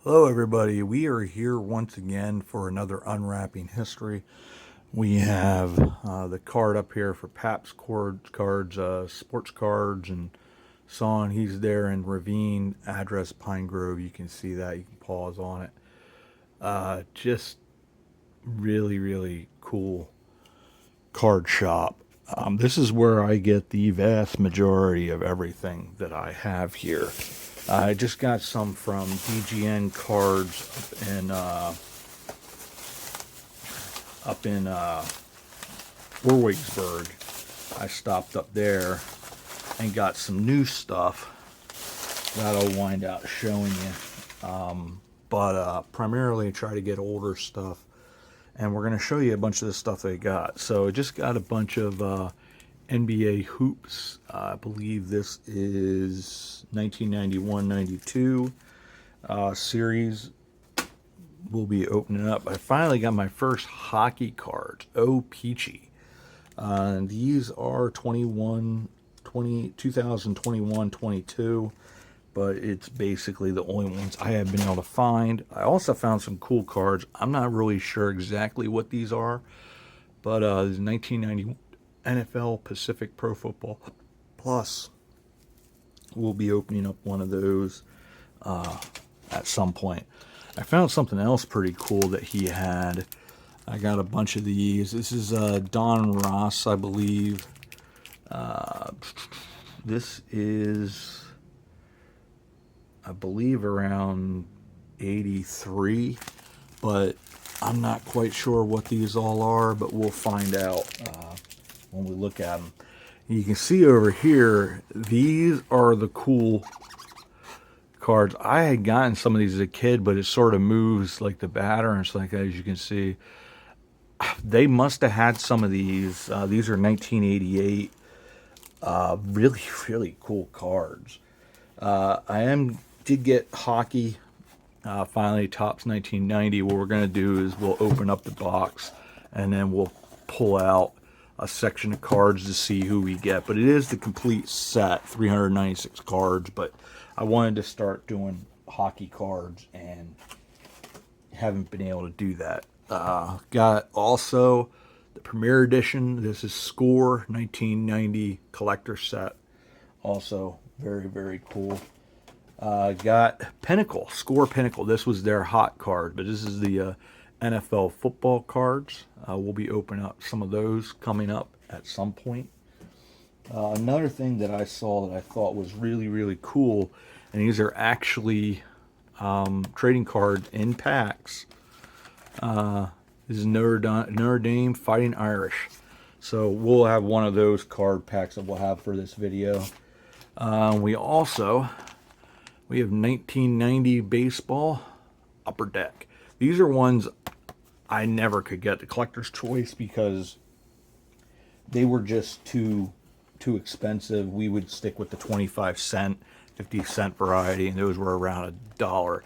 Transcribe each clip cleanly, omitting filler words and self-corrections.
Hello, everybody. We are here once again for another Unwrapping History. We have the card up here for Paps cards, sports cards, and so on. He's there in Ravine, address Pine Grove. You can see that. You can pause on it. Just really, really cool card shop. This is where I get the vast majority of everything that I have here. I just got some from DGN Cards up in Warwicksburg. I stopped up there and got some new stuff that I'll wind up showing you. But primarily try to get older stuff, and we're going to show you a bunch of the stuff they got. So I just got a bunch of NBA hoops. I believe this is 1991-92 series. We'll be opening up. I finally got my first hockey cards. Oh, peachy. These are 2021, 22, but it's basically the only ones I have been able to find. I also found some cool cards. I'm not really sure exactly what these are, but this is 1991 NFL Pacific Pro Football Plus. We'll be opening up one of those at some point. I found something else pretty cool that he had. I got a bunch of these. This is Don Ross, I believe. This is, I believe, around 83, but I'm not quite sure what these all are, but we'll find out when we look at them. You can see over here, these are the cool cards. I had gotten some of these as a kid, but it sort of moves like the batter and stuff like that, as you can see. They must have had some of these. These are 1988. Really, really cool cards. Did get hockey. Finally, Topps 1990. What we're going to do is we'll open up the box and then we'll pull out a section of cards to see who we get. But it is the complete set, 396 cards. But I wanted to start doing hockey cards and haven't been able to do that. Got also the Premier Edition. This is Score 1990 collector set. Also very, very cool. Got Pinnacle, Score Pinnacle. This was their hot card, but this is the NFL football cards. We'll be opening up some of those coming up at some point. Another thing that I saw that I thought was really, really cool, and these are actually trading cards in packs. This is Notre Dame Fighting Irish. So we'll have one of those card packs that we'll have for this video. We have 1990 baseball Upper Deck. These are ones I never could get the collector's choice because they were just too expensive. We would stick with the 25-cent, 50-cent variety, and those were around $1.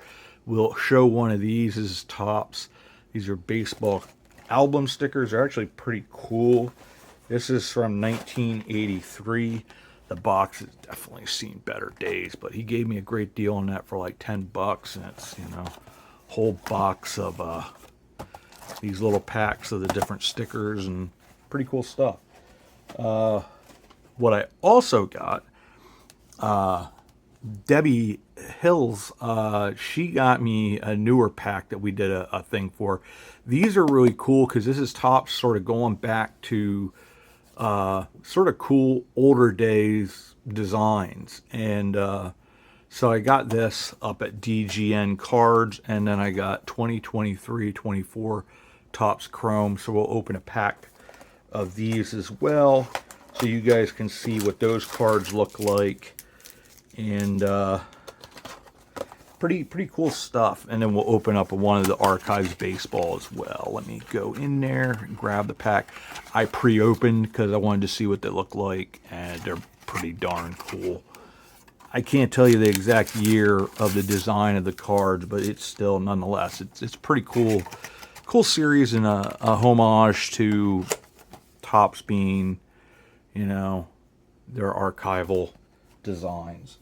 We'll show one of these. This is Topps. These are baseball album stickers. They're actually pretty cool. This is from 1983. The box has definitely seen better days, but he gave me a great deal on that for like $10, and it's, whole box of these little packs of the different stickers and pretty cool stuff. What I also got, Debbie Hills, she got me a newer pack that we did a thing for. These are really cool because this is Topps sort of going back to sort of cool older days designs. And so I got this up at DGN Cards, and then I got 2023, 24 Topps Chrome. So we'll open a pack of these as well, so you guys can see what those cards look like. And pretty cool stuff. And then we'll open up one of the Archives baseball as well. Let me go in there and grab the pack. I pre-opened because I wanted to see what they look like, and they're pretty darn cool. I can't tell you the exact year of the design of the cards, but it's still, nonetheless, it's pretty cool series, and a homage to Topps being, their archival designs.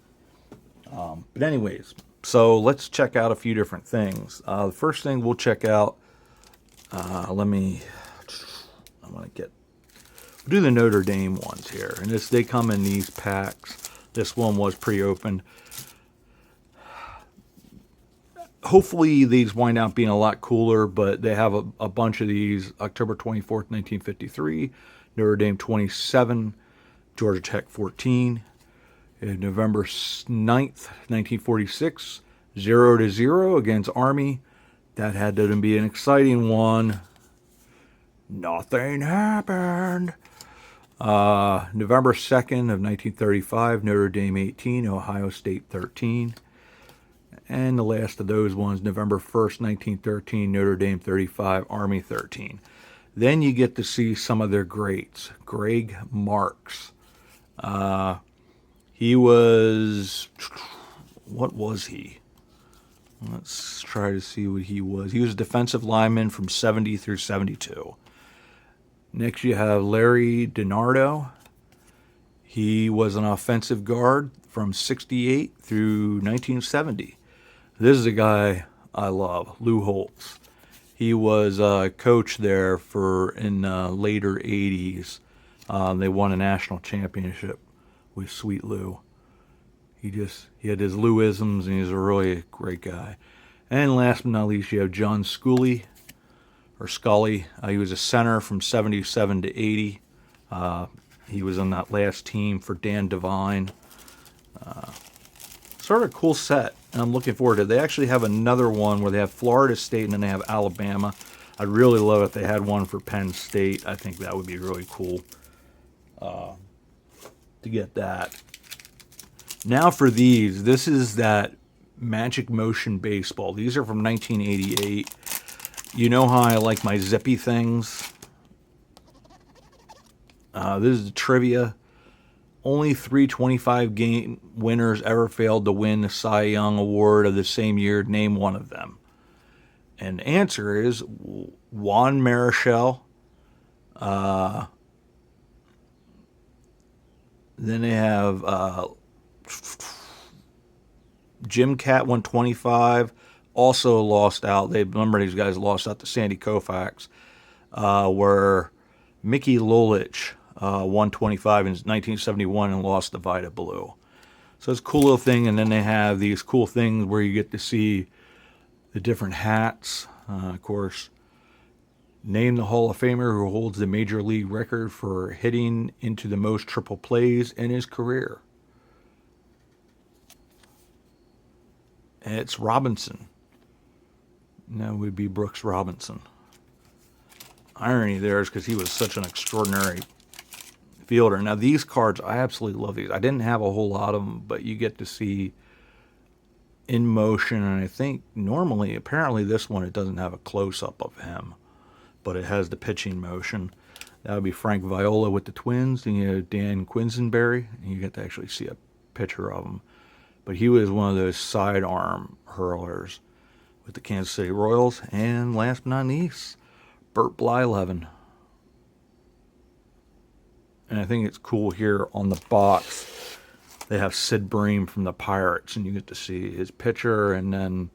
But anyways, So let's check out a few different things. The first thing we'll check out, I'm going to do the Notre Dame ones here. And they come in these packs. This one was pre-opened. Hopefully these wind up being a lot cooler, but they have a bunch of these. October 24th, 1953, Notre Dame 27, Georgia Tech 14. And November 9th, 1946, 0-0 against Army. That had to be an exciting one. Nothing happened. November 2nd of 1935, Notre Dame 18, Ohio State 13. And the last of those ones, November 1st, 1913, Notre Dame 35, Army 13. Then you get to see some of their greats. Greg Marks. He was, what was he? Let's try to see what he was. He was a defensive lineman from 70 through 72. Next you have Larry DiNardo. He was an offensive guard from 68 through 1970. This is a guy I love, Lou Holtz. He was a coach there in later 80s. They won a national championship with Sweet Lou. He had his Louisms, and he's a really great guy. And last but not least, you have John Scully. He was a center from 77 to 80. He was on that last team for Dan Devine. Sort of a cool set, and I'm looking forward to it. They actually have another one where they have Florida State and then they have Alabama. I'd really love if they had one for Penn State. I think that would be really cool to get that. Now for these, this is that Magic Motion Baseball. These are from 1988. You know how I like my zippy things? This is the trivia. Only 3 25-game winners ever failed to win the Cy Young Award of the same year. Name one of them. And the answer is Juan Marichal. Then they have Jim Cat 125. Also lost out. Remember these guys lost out to Sandy Koufax. Where Mickey Lolich 125 in 1971 and lost to Vida Blue. So it's a cool little thing. And then they have these cool things where you get to see the different hats. Of course, name the Hall of Famer who holds the major league record for hitting into the most triple plays in his career. And it's Robinson. That would be Brooks Robinson. Irony there is because he was such an extraordinary fielder. Now these cards, I absolutely love these. I didn't have a whole lot of them, but you get to see in motion, and I think normally, apparently this one, it doesn't have a close-up of him, but it has the pitching motion. That would be Frank Viola with the Twins, and you have Dan Quisenberry, and you get to actually see a picture of him. But he was one of those sidearm hurlers with the Kansas City Royals. And last but not least, Bert Blyleven. And I think it's cool here on the box. They have Sid Bream from the Pirates, and you get to see his pitcher and then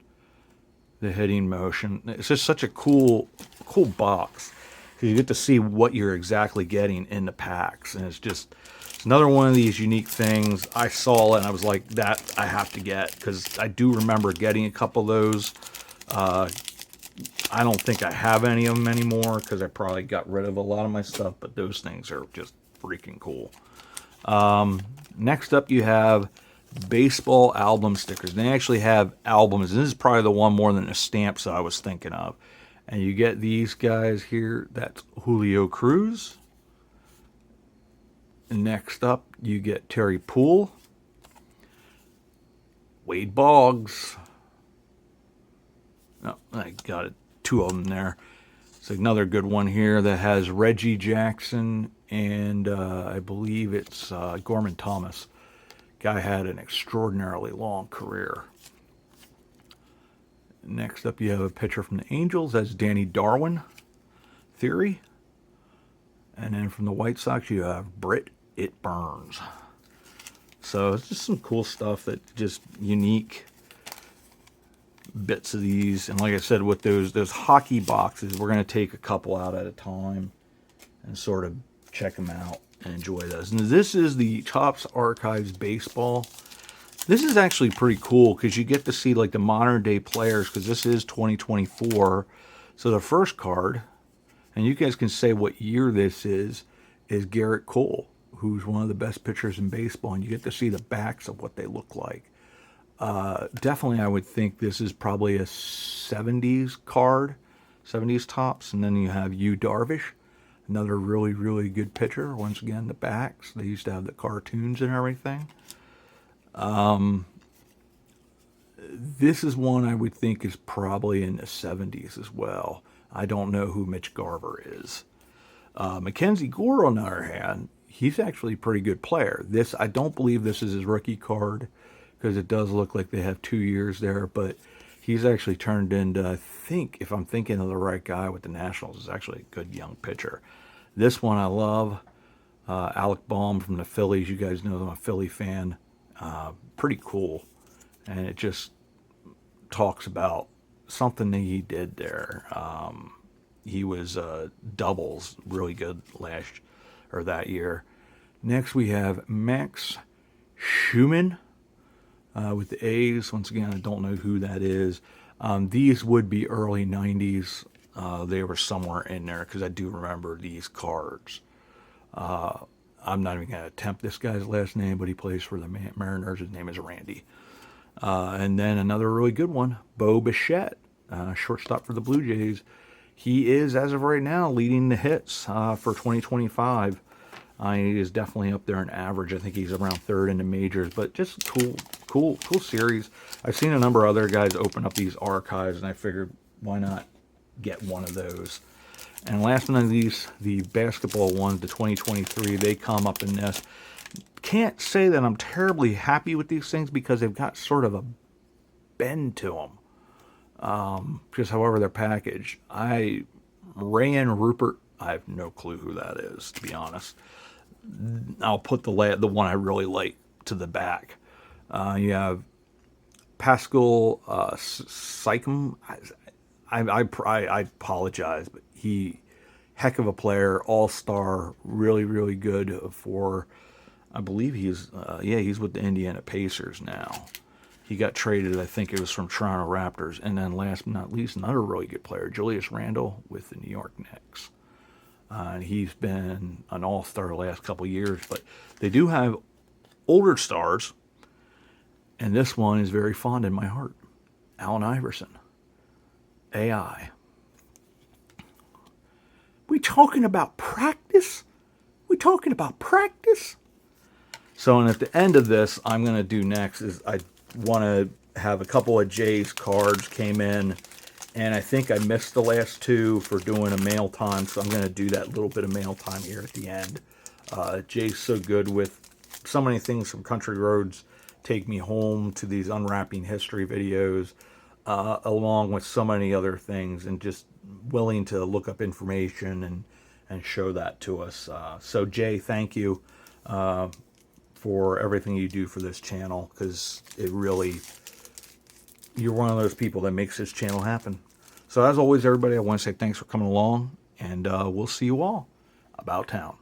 the hitting motion. It's just such a cool box. You get to see what you're exactly getting in the packs. And it's another one of these unique things. I saw it and I was like, that I have to get, because I do remember getting a couple of those. I don't think I have any of them anymore because I probably got rid of a lot of my stuff, but those things are just freaking cool. Next up, you have baseball album stickers. They actually have albums. This is probably the one more than the stamps that I was thinking of. And you get these guys here. That's Julio Cruz. Next up, you get Terry Poole, Wade Boggs. Oh, I got it. 2 of them there. It's another good one here that has Reggie Jackson and I believe it's Gorman Thomas. Guy had an extraordinarily long career. Next up, you have a pitcher from the Angels. That's Danny Darwin, Theory. And then from the White Sox, you have Britt It Burns. So it's just some cool stuff that's just unique. bits of these. And like I said, with those hockey boxes, we're going to take a couple out at a time and sort of check them out and enjoy those. And this is the Topps Archives Baseball. This is actually pretty cool because you get to see like the modern day players, because this is 2024. So the first card, and you guys can say what year this is Garrett Cole, who's one of the best pitchers in baseball, and you get to see the backs of what they look like. Definitely, I would think this is probably a 70s card, 70s Topps. And then you have Yu Darvish, another really, really good pitcher. Once again, the backs. They used to have the cartoons and everything. This is one I would think is probably in the 70s as well. I don't know who Mitch Garver is. Mackenzie Gore, on the other hand, he's actually a pretty good player. I don't believe this is his rookie card, because it does look like they have 2 years there, but he's actually turned into, I think, if I'm thinking of the right guy with the Nationals, is actually a good young pitcher. This one I love. Alec Baum from the Phillies. You guys know I'm a Philly fan. Pretty cool. And it just talks about something that he did there. He was doubles really good that year. Next we have Max Schumann with the A's. Once again, I don't know who that is. These would be early 90s. They were somewhere in there because I do remember these cards. I'm not even going to attempt this guy's last name, but he plays for the Mariners. His name is Randy. And then another really good one, Bo Bichette, shortstop for the Blue Jays. He is, as of right now, leading the hits for 2025. He is definitely up there in average. I think he's around third in the majors, but just cool series. I've seen a number of other guys open up these archives, and I figured, why not get one of those? And last but not least, the basketball ones, the 2023, they come up in this. Can't say that I'm terribly happy with these things because they've got sort of a bend to them. Just however they're packaged. Rayan Rupert, I have no clue who that is, to be honest. I'll put the one I really like to the back. You have Pascal Siakam. I apologize, but heck of a player, all-star, really, really good for, I believe he's with the Indiana Pacers now. He got traded, I think it was from Toronto Raptors. And then last but not least, another really good player, Julius Randle with the New York Knicks. And he's been an all-star the last couple years, but they do have older stars, and this one is very fond in my heart. Allen Iverson, AI. We talking about practice? We talking about practice? So, and at the end of this, I'm going to do next is I want to have a couple of Jay's cards came in, and I think I missed the last two for doing a mail time, so I'm going to do that little bit of mail time here at the end. Jay's so good with so many things from Country Roads Take Me Home to these Unwrapping History videos, along with so many other things, and just willing to look up information and show that to us. So Jay, thank you for everything you do for this channel, because it really, you're one of those people that makes this channel happen. So as always, everybody, I want to say thanks for coming along, and we'll see you all about town.